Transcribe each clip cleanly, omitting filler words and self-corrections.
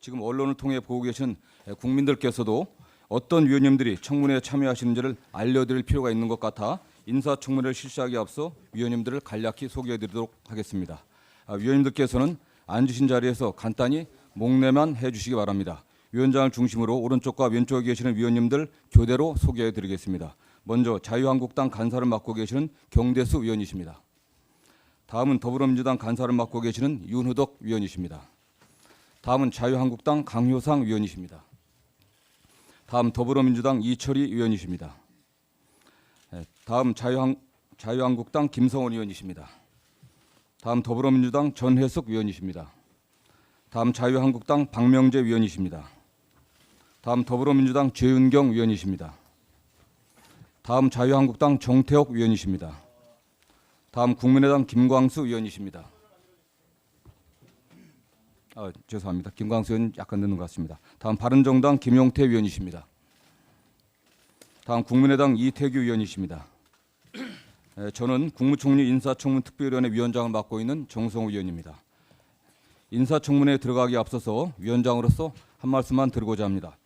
지금 언론을 통해 보고 계신 국민들께서도 어떤 위원님들이 청문회에 참여하시는지를 알려드릴 필요가 있는 것 같아 인사청문회를 실시하기 앞서 위원님들을 간략히 소개해드리도록 하겠습니다. 위원님들께서는 앉으신 자리에서 간단히 목례만 해주시기 바랍니다. 위원장을 중심으로 오른쪽과 왼쪽에 계시는 위원님들 교대로 소개해드리겠습니다. 먼저 자유한국당 간사를 맡고 계시는 경대수 위원이십니다. 다음은 더불어민주당 간사를 맡고 계시는 윤후덕 위원이십니다. 다음은 자유한국당 강효상 위원이십니다. 다음 더불어민주당 이철희 위원이십니다. 다음 자유한국당 김성원 위원이십니다. 다음 더불어민주당 전혜숙 위원이십니다. 다음 자유한국당 박명재 위원이십니다. 다음 더불어민주당 최윤경 위원이십니다. 다음 자유한국당 정태욱 위원이십니다. 다음 국민의당 김광수 위원이십니다. 죄송합니다. 김광수 의원 약간 늦는 것 같습니다. 다음 바른정당 김용태 위원이십니다. 다음 국민의당 이태규 위원이십니다. 저는 국무총리 인사청문특별위원회 위원장을 맡고 있는 정성우 위원입니다. 인사청문회에 들어가기 앞서서 위원장으로서 한 말씀만 드리고자 합니다.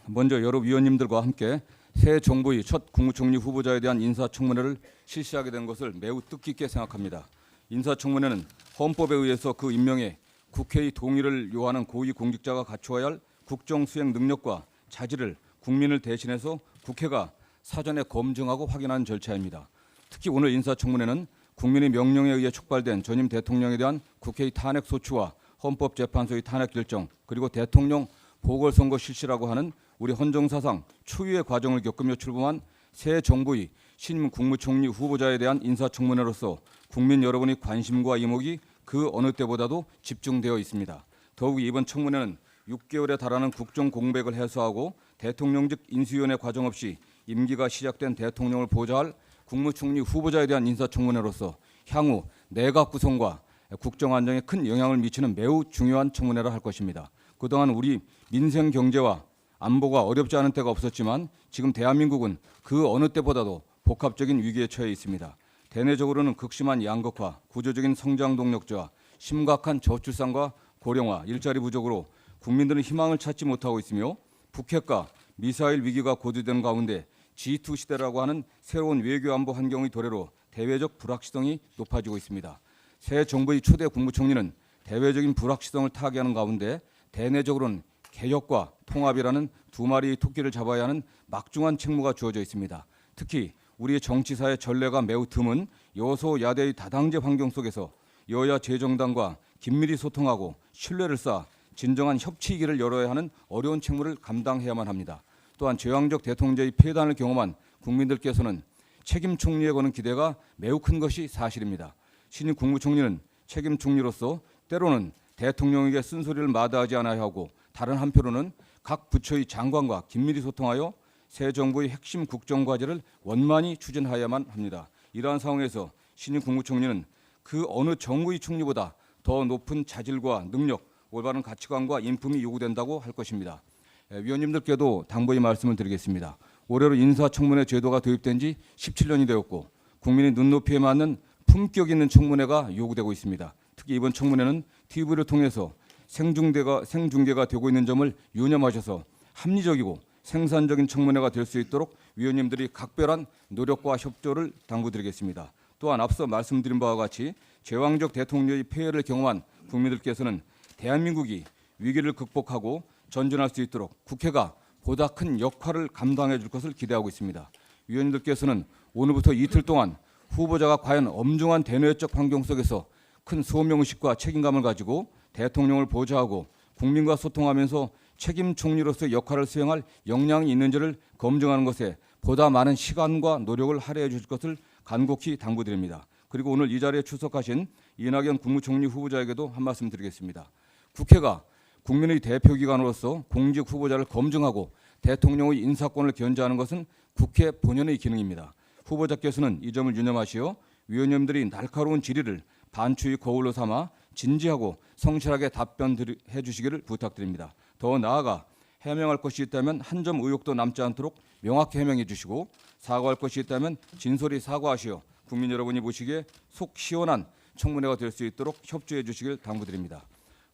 먼저 여러 위원님들과 함께 새 정부의 첫 국무총리 후보자에 대한 인사청문회를 실시하게 된 것을 매우 뜻깊게 생각합니다. 인사청문회는 헌법에 의해서 그 임명에 국회의 동의를 요하는 고위공직자가 갖추어야 할 국정수행 능력과 자질을 국민을 대신해서 국회가 사전에 검증하고 확인하는 절차입니다. 특히 오늘 인사청문회는 국민의 명령에 의해 촉발된 전임 대통령에 대한 국회의 탄핵소추와 헌법재판소의 탄핵 결정 그리고 대통령 보궐선거 실시라고 하는 우리 헌정사상 초유의 과정을 겪으며 출범한 새 정부의 신임 국무총리 후보자에 대한 인사청문회로서 국민 여러분의 관심과 이목이 그 어느 때보다도 집중되어 있습니다. 더욱 이번 청문회는 6개월에 달하는 국정 공백을 해소하고 대통령직 인수위원회 과정 없이 임기가 시작된 대통령을 보좌할 국무총리 후보자에 대한 인사청문회로서 향후 내각 구성과 국정 안정에 큰 영향을 미치는 매우 중요한 청문회라 할 것입니다. 그동안 우리 민생 경제와 안보가 어렵지 않은 때가 없었지만 지금 대한민국은 그 어느 때보다도 복합적인 위기에 처해 있습니다. 대내적으로는 극심한 양극화, 구조적인 성장 동력 저하, 심각한 저출산과 고령화, 일자리 부족으로 국민들은 희망을 찾지 못하고 있으며 북핵과 미사일 위기가 고조되는 가운데 G2 시대라고 하는 새로운 외교 안보 환경의 도래로 대외적 불확실성이 높아지고 있습니다. 새 정부의 초대 국무총리는 대외적인 불확실성을 타개하는 가운데 대내적으로는 개혁과 통합이라는 두 마리의 토끼를 잡아야 하는 막중한 책무가 주어져 있습니다. 특히 우리 정치사의 전례가 매우 드문 여소야대의 다당제 환경 속에서 여야 제 정당과 긴밀히 소통하고 신뢰를 쌓아 진정한 협치기를 열어야 하는 어려운 책무를 감당해야만 합니다. 또한 제왕적 대통령제의 폐단을 경험한 국민들께서는 책임 총리에 거는 기대가 매우 큰 것이 사실입니다. 신임 국무총리는 책임 총리로서 때로는 대통령에게 쓴소리를 마다하지 않아야 하고 다른 한편으로는 각 부처의 장관과 긴밀히 소통하여 새 정부의 핵심 국정 과제를 원만히 추진하여야만 합니다. 이러한 상황에서 신임 국무총리는 그 어느 정부의 총리보다 더 높은 자질과 능력, 올바른 가치관과 인품이 요구된다고 할 것입니다. 위원님들께도 당부의 말씀을 드리겠습니다. 올해로 인사청문회 제도가 도입된 지 17년이 되었고 국민의 눈높이에 맞는 품격 있는 청문회가 요구되고 있습니다. 특히 이번 청문회는 TV를 통해서 생중계가 되고 있는 점을 유념하셔서 합리적이고 생산적인 청문회가 될 수 있도록 위원님들이 각별한 노력과 협조를 당부드리겠습니다. 또한 앞서 말씀드린 바와 같이 제왕적 대통령의 폐해를 경험한 국민들께서는 대한민국이 위기를 극복하고 전진할 수 있도록 국회가 보다 큰 역할을 감당해 줄 것을 기대하고 있습니다. 위원님들께서는 오늘부터 이틀 동안 후보자가 과연 엄중한 대내적 환경 속에서 큰 소명의식과 책임감을 가지고 대통령을 보좌하고 국민과 소통하면서 책임 총리로서의 역할을 수행할 역량이 있는지를 검증하는 것에 보다 많은 시간과 노력을 할애해 주실 것을 간곡히 당부드립니다. 그리고 오늘 이 자리에 출석하신 이낙연 국무총리 후보자에게도 한 말씀 드리겠습니다. 국회가 국민의 대표기관으로서 공직 후보자를 검증하고 대통령의 인사권을 견제하는 것은 국회 본연의 기능입니다. 후보자께서는 이 점을 유념하시어 위원님들이 날카로운 질의를 반추의 거울로 삼아 진지하고 성실하게 답변해 주시기를 부탁드립니다. 더 나아가 해명할 것이 있다면 한 점 의혹도 남지 않도록 명확히 해명해 주시고 사과할 것이 있다면 진솔히 사과하시어 국민 여러분이 보시기에 속 시원한 청문회가 될 수 있도록 협조해 주시길 당부드립니다.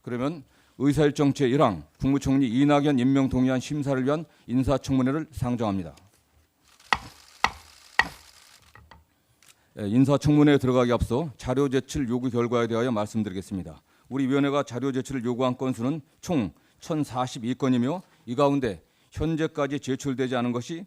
그러면 의사일정 제1항 국무총리 이낙연 임명 동의안 심사를 위한 인사청문회를 상정합니다. 인사청문회에 들어가기 앞서 자료 제출 요구 결과에 대하여 말씀드리겠습니다. 우리 위원회가 자료 제출을 요구한 건수는 총 1,042건이며 이 가운데 현재까지 제출된 것이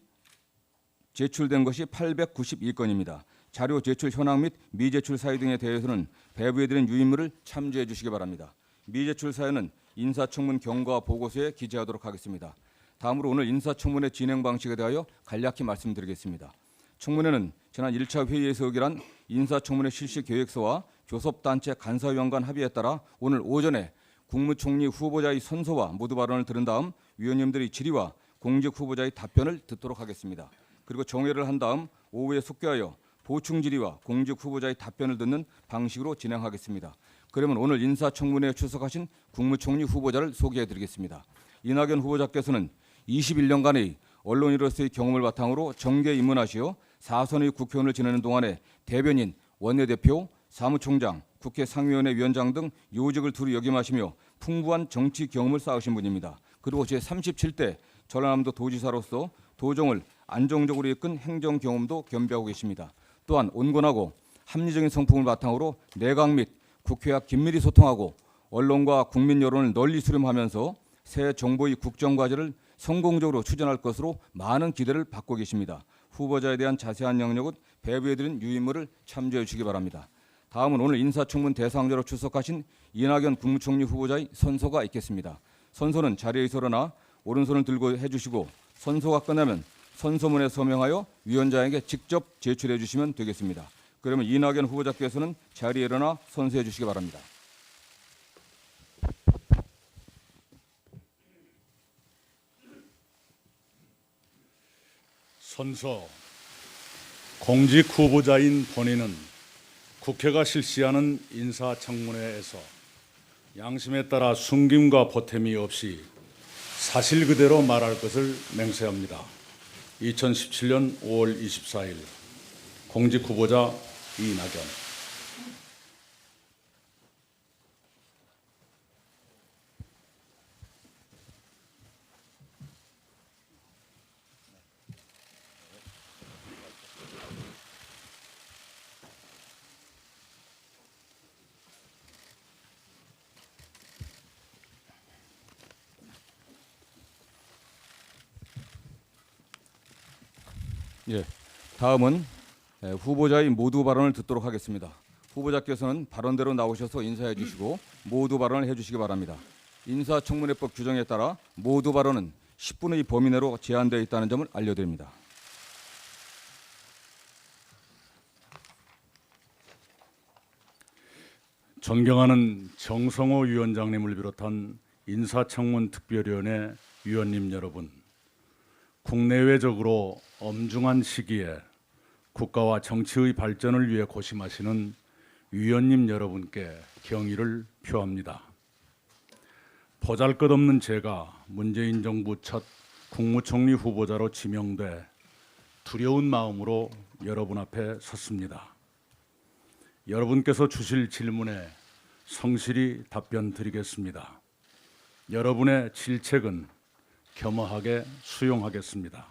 892건입니다. 자료 제출 현황 및 미제출 사유 등에 대해서는 배부해드린 유인물을 참조해 주시기 바랍니다. 미제출 사유는 인사청문 경과 보고서에 기재하도록 하겠습니다. 다음으로 오늘 인사청문회 진행 방식에 대하여 간략히 말씀드리겠습니다. 청문회는 지난 1차 회의에서 의결한 인사청문회 실시 계획서와 교섭단체 간사위원 간 합의에 따라 오늘 오전에 국무총리 후보자의 선서와 모두 발언을 들은 다음 위원님들의 질의와 공직 후보자의 답변을 듣도록 하겠습니다. 그리고 정회를 한 다음 오후에 속개하여 보충 질의와 공직 후보자의 답변을 듣는 방식으로 진행하겠습니다. 그러면 오늘 인사청문회에 출석하신 국무총리 후보자를 소개해드리겠습니다. 이낙연 후보자께서는 21년간의 언론인으로서의 경험을 바탕으로 정계에 입문하시어 4선의 국회의원을 지내는 동안에 대변인, 원내대표, 사무총장, 국회 상위원회 위원장 등 요직을 두루 역임하시며 풍부한 정치 경험을 쌓으신 분입니다. 그리고 제37대 전라남도 도지사로서 도정을 안정적으로 이끈 행정 경험도 겸비하고 계십니다. 또한 온건하고 합리적인 성품을 바탕으로 내각 및 국회와 긴밀히 소통하고 언론과 국민 여론을 널리 수렴하면서 새 정부의 국정과제를 성공적으로 추진할 것으로 많은 기대를 받고 계십니다. 후보자에 대한 자세한 영역은 배부해드린 유인물을 참조해 주시기 바랍니다. 다음은 오늘 인사청문 대상자로 출석하신 이낙연 국무총리 후보자의 선서가 있겠습니다. 선서는 자리에서 일어나 오른손을 들고 해주시고 선서가 끝나면 선서문에 서명하여 위원장에게 직접 제출해 주시면 되겠습니다. 그러면 이낙연 후보자께서는 자리에 일어나 선서해 주시기 바랍니다. 선서. 공직 후보자인 본인은 국회가 실시하는 인사청문회에서 양심에 따라 숨김과 보탬이 없이 사실 그대로 말할 것을 맹세합니다. 2017년 5월 24일 공직 후보자 이낙연. 예, 다음은 후보자의 모두 발언을 듣도록 하겠습니다. 후보자께서는 발언대로 나오셔서 인사해 주시고 모두 발언을 해 주시기 바랍니다. 인사청문회법 규정에 따라 모두 발언은 10분의 범위 내로 제한되어 있다는 점을 알려드립니다. 존경하는 정성호 위원장님을 비롯한 인사청문특별위원회 위원님 여러분, 국내외적으로 엄중한 시기에 국가와 정치의 발전을 위해 고심하시는 위원님 여러분께 경의를 표합니다. 보잘것없는 제가 문재인 정부 첫 국무총리 후보자로 지명돼 두려운 마음으로 여러분 앞에 섰습니다. 여러분께서 주실 질문에 성실히 답변 드리겠습니다. 여러분의 질책은 겸허하게 수용하겠습니다.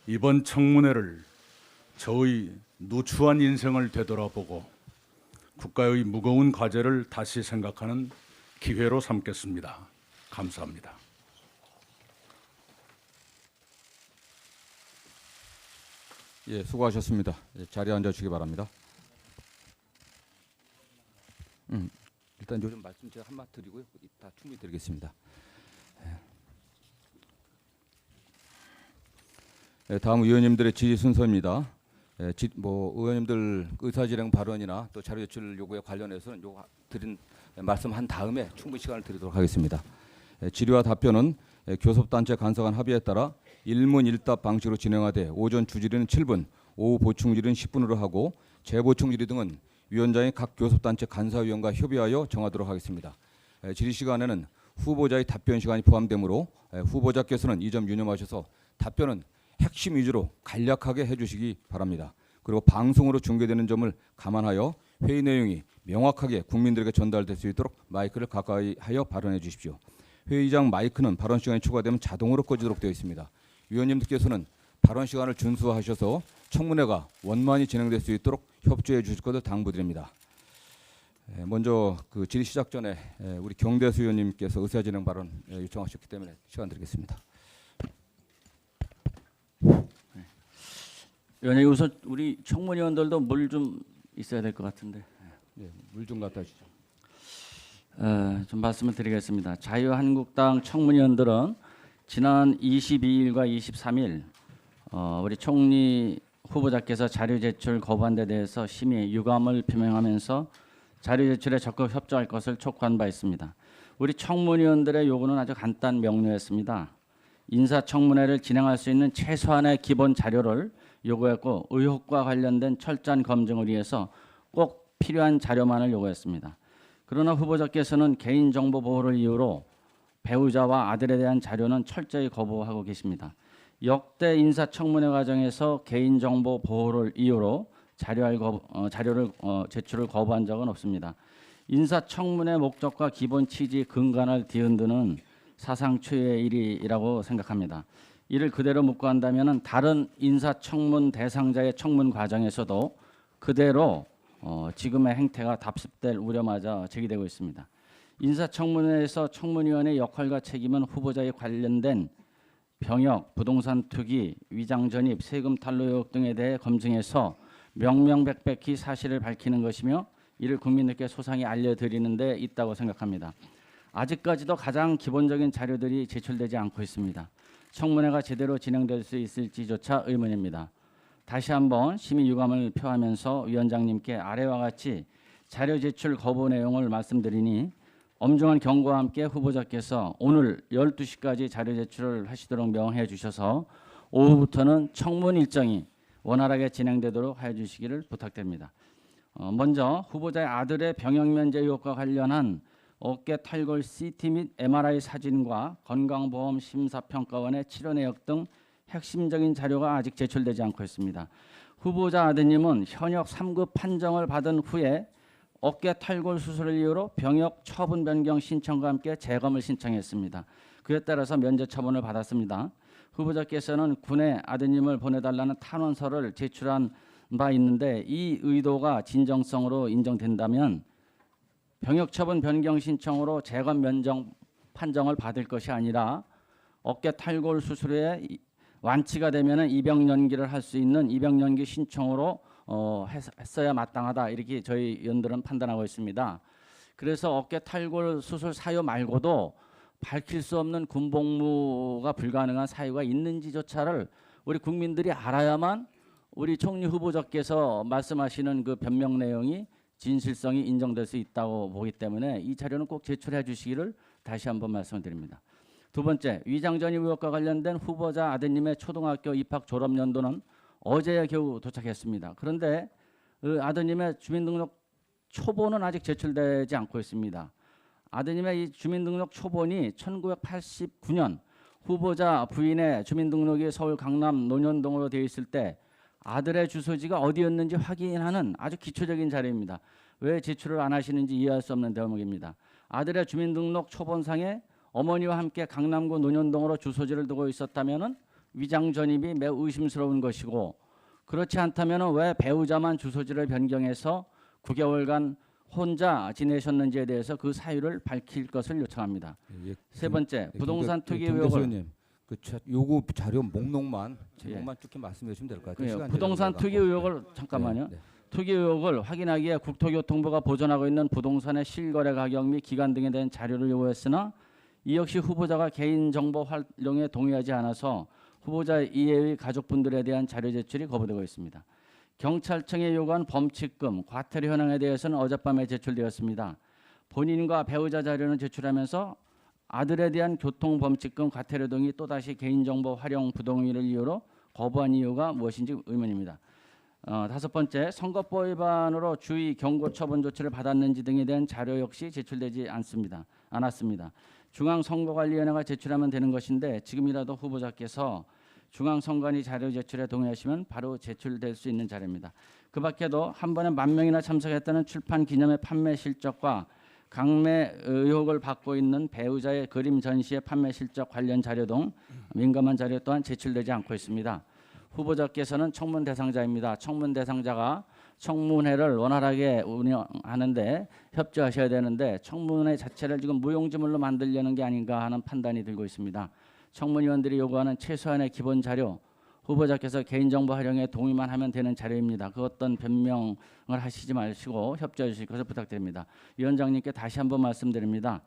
이번 청문회를 저의 누추한 인생을 되돌아보고 국가의 무거운 과제를 다시 생각하는 기회로 삼겠습니다. 감사합니다. 예, 수고하셨습니다. 자리에 앉아주시기 바랍니다. 일단 요즘 말씀 제가 한마디 드리고요. 이따 충분히 드리겠습니다. 다음 의원님들의 질의 순서입니다. 의원님들 의사진행 발언이나 또 자료 제출 요구에 관련해서는 드린 말씀한 다음에 충분히 시간을 드리도록 하겠습니다. 질의와 답변은 교섭단체 간사간 합의에 따라 일문 일답 방식으로 진행하되 오전 주질의는 7분, 오후 보충 질의는 10분으로 하고 재보충 질의 등은 위원장이 각 교섭단체 간사위원과 협의하여 정하도록 하겠습니다. 질의 시간에는 후보자의 답변 시간이 포함되므로 후보자께서는 이 점 유념하셔서 답변은 핵심 위주로 간략하게 해주시기 바랍니다. 그리고 방송으로 중계되는 점을 감안하여 회의 내용이 명확하게 국민들에게 전달될 수 있도록 마이크를 가까이 하여 발언해 주십시오. 회의장 마이크는 발언 시간이 추가되면 자동으로 꺼지도록 되어 있습니다. 위원님들께서는 발언 시간을 준수하셔서 청문회가 원만히 진행될 수 있도록 협조해 주실 것을 당부드립니다. 먼저 그 질의 시작 전에 우리 경대수 의원님께서 의사진행 발언 요청하셨기 때문에 시간 드리겠습니다. 위원님, 우선 우리 청문위원들도 물 좀 있어야 될 것 같은데. 네, 물 좀 갖다 주시죠. 좀 말씀을 드리겠습니다. 자유한국당 청문위원들은 지난 22일과 23일 우리 총리 후보자께서 자료 제출 거부한 데 대해서 심히 유감을 표명하면서 자료 제출에 적극 협조할 것을 촉구한 바 있습니다. 우리 청문위원들의 요구는 아주 간단 명료했습니다. 인사청문회를 진행할 수 있는 최소한의 기본 자료를 요구했고 의혹과 관련된 철저한 검증을 위해서 꼭 필요한 자료만을 요구했습니다. 그러나 후보자께서는 개인정보 보호를 이유로 배우자와 아들에 대한 자료는 철저히 거부하고 계십니다. 역대 인사청문회 과정에서 개인정보 보호를 이유로 자료를 제출을 거부한 적은 없습니다. 인사청문회 목적과 기본 취지 근간을 뒤흔드는 사상 초유의 일이라고 생각합니다. 이를 그대로 묵과한다면 다른 인사청문 대상자의 청문 과정에서도 그대로 지금의 행태가 답습될 우려마저 제기되고 있습니다. 인사청문회에서 청문위원의 역할과 책임은 후보자에 관련된 병역, 부동산 투기, 위장 전입, 세금 탈루 의혹 등에 대해 검증해서 명명백백히 사실을 밝히는 것이며 이를 국민들께 소상히 알려드리는 데 있다고 생각합니다. 아직까지도 가장 기본적인 자료들이 제출되지 않고 있습니다. 청문회가 제대로 진행될 수 있을지조차 의문입니다. 다시 한번 심히 유감을 표하면서 위원장님께 아래와 같이 자료 제출 거부 내용을 말씀드리니 엄중한 경고와 함께 후보자께서 오늘 12시까지 자료 제출을 하시도록 명해 주셔서 오후부터는 청문 일정이 원활하게 진행되도록 해 주시기를 부탁드립니다. 먼저 후보자의 아들의 병역 면제 의혹과 관련한 어깨 탈골 CT 및 MRI 사진과 건강보험 심사평가원의 치료 내역 등 핵심적인 자료가 아직 제출되지 않고 있습니다. 후보자 아드님은 현역 3급 판정을 받은 후에 어깨 탈골 수술을 이유로 병역 처분 변경 신청과 함께 재검을 신청했습니다. 그에 따라서 면제 처분을 받았습니다. 후보자께서는 군에 아드님을 보내달라는 탄원서를 제출한 바 있는데 이 의도가 진정성으로 인정된다면 병역 처분 변경 신청으로 재검 면정 판정을 받을 것이 아니라 어깨 탈골 수술에 완치가 되면 입영 연기를 할 수 있는 입영 연기 신청으로 했어야 마땅하다, 이렇게 저희 의원들은 판단하고 있습니다. 그래서 어깨 탈골 수술 사유 말고도 밝힐 수 없는 군복무가 불가능한 사유가 있는지조차를 우리 국민들이 알아야만 우리 총리 후보자께서 말씀하시는 그 변명 내용이 진실성이 인정될 수 있다고 보기 때문에 이 자료는 꼭 제출해 주시기를 다시 한번 말씀드립니다. 두 번째, 위장 전입 의혹과 관련된 후보자 아드님의 초등학교 입학 졸업 연도는 어제야 겨우 도착했습니다. 그런데 그 아드님의 주민등록 초본은 아직 제출되지 않고 있습니다. 아드님의 이 주민등록 초본이 1989년 후보자 부인의 주민등록이 서울 강남 논현동으로 되어 있을 때 아들의 주소지가 어디였는지 확인하는 아주 기초적인 자료입니다. 왜 제출을 안 하시는지 이해할 수 없는 대목입니다. 아들의 주민등록 초본상에 어머니와 함께 강남구 논현동으로 주소지를 두고 있었다면 위장 전입이 매우 의심스러운 것이고, 그렇지 않다면 왜 배우자만 주소지를 변경해서 9개월간 혼자 지내셨는지에 대해서 그 사유를 밝힐 것을 요청합니다. 세 번째, 부동산 투기 의혹을 요구 자료 목록만 쭉히 말씀해 주시면 될 것 같아요. 부동산 투기 의혹을 잠깐만요. 투기 의혹을 확인하기에 국토교통부가 보존하고 있는 부동산의 실거래 가격 및 기간 등에 대한 자료를 요구했으나 이 역시 후보자가 개인정보 활용에 동의하지 않아서 후보자 이외의 가족분들에 대한 자료 제출이 거부되고 있습니다. 경찰청에 요구한 범칙금, 과태료 현황에 대해서는 어젯밤에 제출되었습니다. 본인과 배우자 자료는 제출하면서 아들에 대한 교통범칙금, 과태료 등이 또다시 개인정보 활용 부동의를 이유로 거부한 이유가 무엇인지 의문입니다. 다섯 번째, 선거법 위반으로 주의 경고 처분 조치를 받았는지 등에 대한 자료 역시 제출되지 않았습니다. 중앙선거관리위원회가 제출하면 되는 것인데 지금이라도 후보자께서 중앙선관위 자료 제출에 동의하시면 바로 제출될 수 있는 자료입니다. 그 밖에도 한 번에 10,000명이나 참석했다는 출판 기념회 판매 실적과 강매 의혹을 받고 있는 배우자의 그림 전시회 판매 실적 관련 자료 등 민감한 자료 또한 제출되지 않고 있습니다. 후보자께서는 청문 대상자입니다. 청문 대상자가 청문회를 원활하게 운영하는데 협조하셔야 되는데 청문회 자체를 지금 무용지물로 만들려는 게 아닌가 하는 판단이 들고 있습니다. 청문위원들이 요구하는 최소한의 기본 자료, 후보자께서 개인정보 활용에 동의만 하면 되는 자료입니다. 그 어떤 변명을 하시지 마시고 협조해 주실 것을 부탁드립니다. 위원장님께 다시 한번 말씀드립니다.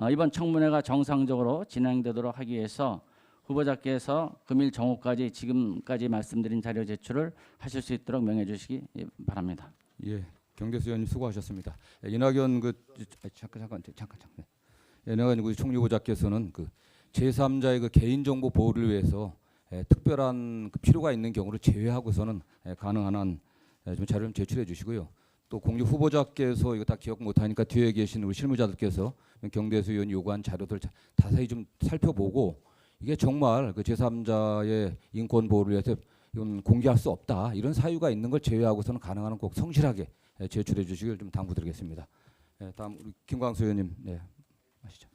이번 청문회가 정상적으로 진행되도록 하기 위해서 후보자께서 금일 정오까지 지금까지 말씀드린 자료 제출을 하실 수 있도록 명해 주시기 바랍니다. 예, 경대수 의원님 수고하셨습니다. 이낙연 잠깐. 이낙연 총리 후보자께서는 그 제3자의 그 개인정보 보호를 위해서 특별한 그 필요가 있는 경우를 제외하고서는 가능한 한 좀 자료를 제출해 주시고요. 또 공직 후보자께서 이거 다 기억 못하니까 뒤에 계신 우리 실무자들께서 경대수 의원이 요구한 자료들 자세히 좀 살펴보고 이게 정말 그 제3자의 인권 보호를 위해서 이건 공개할 수 없다 이런 사유가 있는 걸 제외하고서는 가능한 한 꼭 성실하게 제출해 주시길 좀 당부드리겠습니다. 다음 우리 김광수 의원님 하시죠.